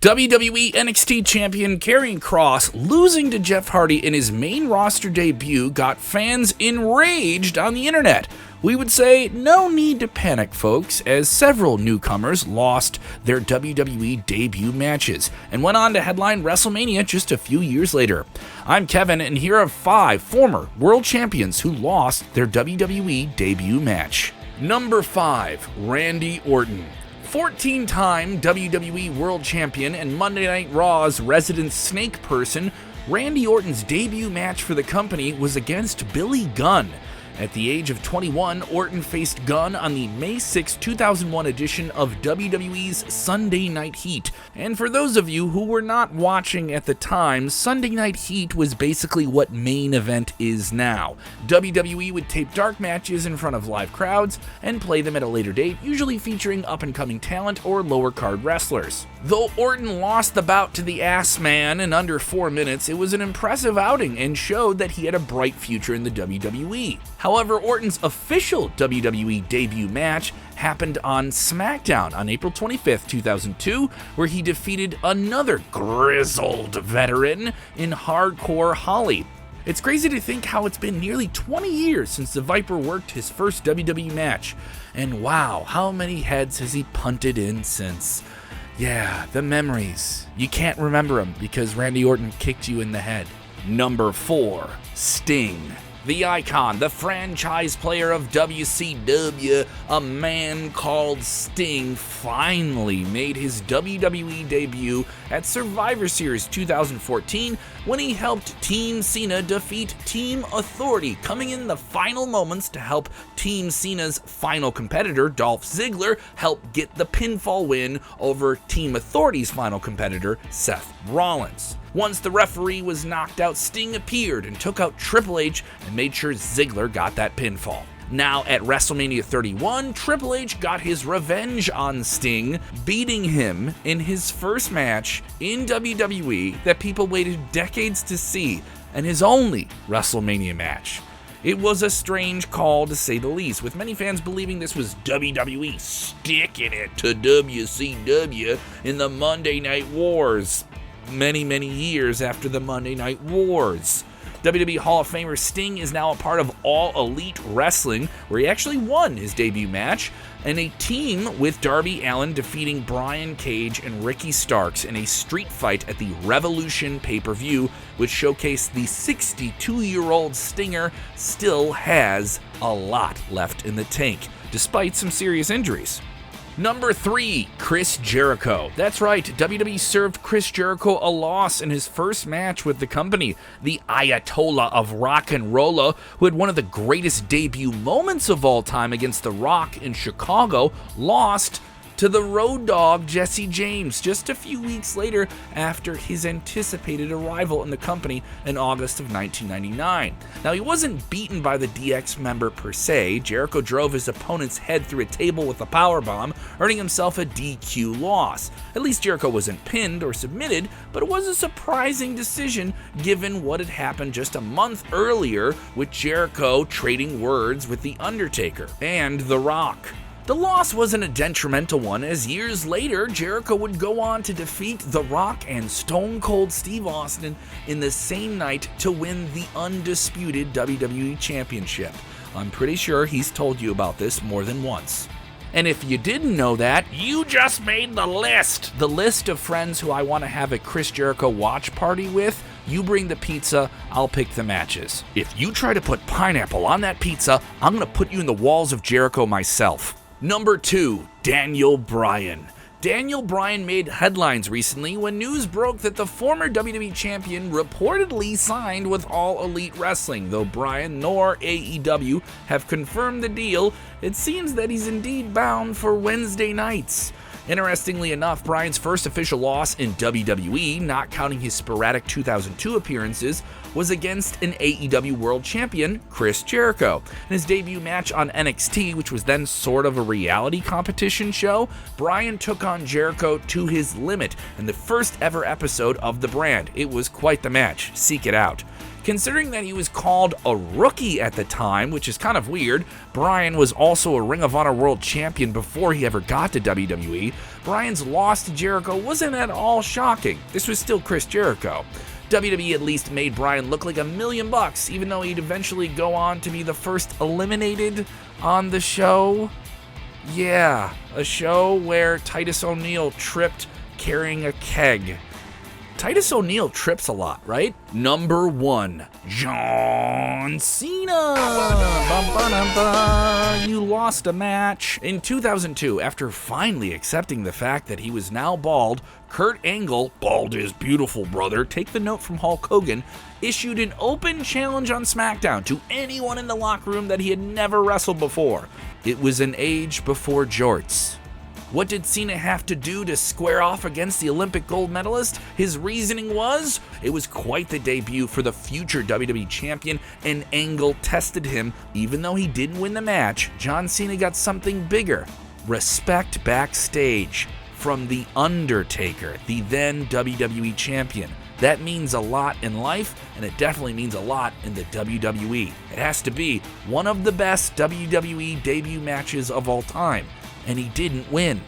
WWE NXT Champion Karrion Kross losing to Jeff Hardy in his main roster debut got fans enraged on the internet. We would say no need to panic, folks, as several newcomers lost their WWE debut matches and went on to headline WrestleMania just a few years later. I'm Kevin, and here are 5 former world champions who lost their WWE debut match. Number 5, Randy Orton. 14-time WWE World Champion and Monday Night Raw's resident snake person, Randy Orton's debut match for the company was against Billy Gunn. At the age of 21, Orton faced Gunn on the May 6, 2001 edition of WWE's Sunday Night Heat. And for those of you who were not watching at the time, Sunday Night Heat was basically what Main Event is now. WWE would tape dark matches in front of live crowds and play them at a later date, usually featuring up-and-coming talent or lower-card wrestlers. Though Orton lost the bout to the Ass Man in under 4 minutes, it was an impressive outing and showed that he had a bright future in the WWE. However, Orton's official WWE debut match happened on SmackDown on April 25th, 2002, where he defeated another grizzled veteran in Hardcore Holly. It's crazy to think how it's been nearly 20 years since the Viper worked his first WWE match, and wow, how many heads has he punted in since? Yeah, the memories. You can't remember them because Randy Orton kicked you in the head. Number 4, Sting. The icon, the franchise player of WCW, a man called Sting, finally made his WWE debut at Survivor Series 2014 when he helped Team Cena defeat Team Authority, coming in the final moments to help Team Cena's final competitor, Dolph Ziggler, help get the pinfall win over Team Authority's final competitor, Seth Rollins. Once the referee was knocked out, Sting appeared and took out Triple H and made sure Ziggler got that pinfall. Now at WrestleMania 31, Triple H got his revenge on Sting, beating him in his first match in WWE that people waited decades to see, and his only WrestleMania match. It was a strange call to say the least, with many fans believing this was WWE sticking it to WCW in the Monday Night Wars. Many years after the Monday Night Wars. WWE Hall of Famer Sting is now a part of All Elite Wrestling, where he actually won his debut match, and a team with Darby Allin defeating Bryan Cage and Ricky Starks in a street fight at the Revolution pay-per-view, which showcased the 62-year-old Stinger still has a lot left in the tank, despite some serious injuries. Number 3, Chris Jericho. That's right, WWE served Chris Jericho a loss in his first match with the company. The Ayatollah of Rock and Rolla, who had one of the greatest debut moments of all time against The Rock in Chicago, lost to the Road Dogg Jesse James just a few weeks later after his anticipated arrival in the company in August of 1999. Now, he wasn't beaten by the DX member per se. Jericho drove his opponent's head through a table with a powerbomb, earning himself a DQ loss. At least Jericho wasn't pinned or submitted, but it was a surprising decision given what had happened just a month earlier with Jericho trading words with The Undertaker and The Rock. The loss wasn't a detrimental one, as years later, Jericho would go on to defeat The Rock and Stone Cold Steve Austin in the same night to win the undisputed WWE Championship. I'm pretty sure he's told you about this more than once. And if you didn't know that, you just made the list! The list of friends who I want to have a Chris Jericho watch party with. You bring the pizza, I'll pick the matches. If you try to put pineapple on that pizza, I'm going to put you in the walls of Jericho myself. Number 2, Daniel Bryan. Daniel Bryan made headlines recently when news broke that the former WWE champion reportedly signed with All Elite Wrestling. Though Bryan nor AEW have confirmed the deal, it seems that he's indeed bound for Wednesday nights. Interestingly enough, Bryan's first official loss in WWE, not counting his sporadic 2002 appearances, was against an AEW World Champion, Chris Jericho. In his debut match on NXT, which was then sort of a reality competition show, Bryan took on Jericho to his limit in the first ever episode of the brand. It was quite the match. Seek it out. Considering that he was called a rookie at the time, which is kind of weird, Bryan was also a Ring of Honor World Champion before he ever got to WWE, Bryan's loss to Jericho wasn't at all shocking. This was still Chris Jericho. WWE at least made Bryan look like $1 million, even though he'd eventually go on to be the first eliminated on the show. Yeah, a show where Titus O'Neil tripped carrying a keg. Titus O'Neil trips a lot, right? Number 1, John Cena. You lost a match. In 2002, after finally accepting the fact that he was now bald, Kurt Angle, bald is beautiful, brother, take the note from Hulk Hogan, issued an open challenge on SmackDown to anyone in the locker room that he had never wrestled before. It was an age before jorts. What did Cena have to do to square off against the Olympic gold medalist? His reasoning was, it was quite the debut for the future WWE Champion, and Angle tested him. Even though he didn't win the match, John Cena got something bigger. Respect backstage from The Undertaker, the then WWE Champion. That means a lot in life, and it definitely means a lot in the WWE. It has to be one of the best WWE debut matches of all time. And he didn't win.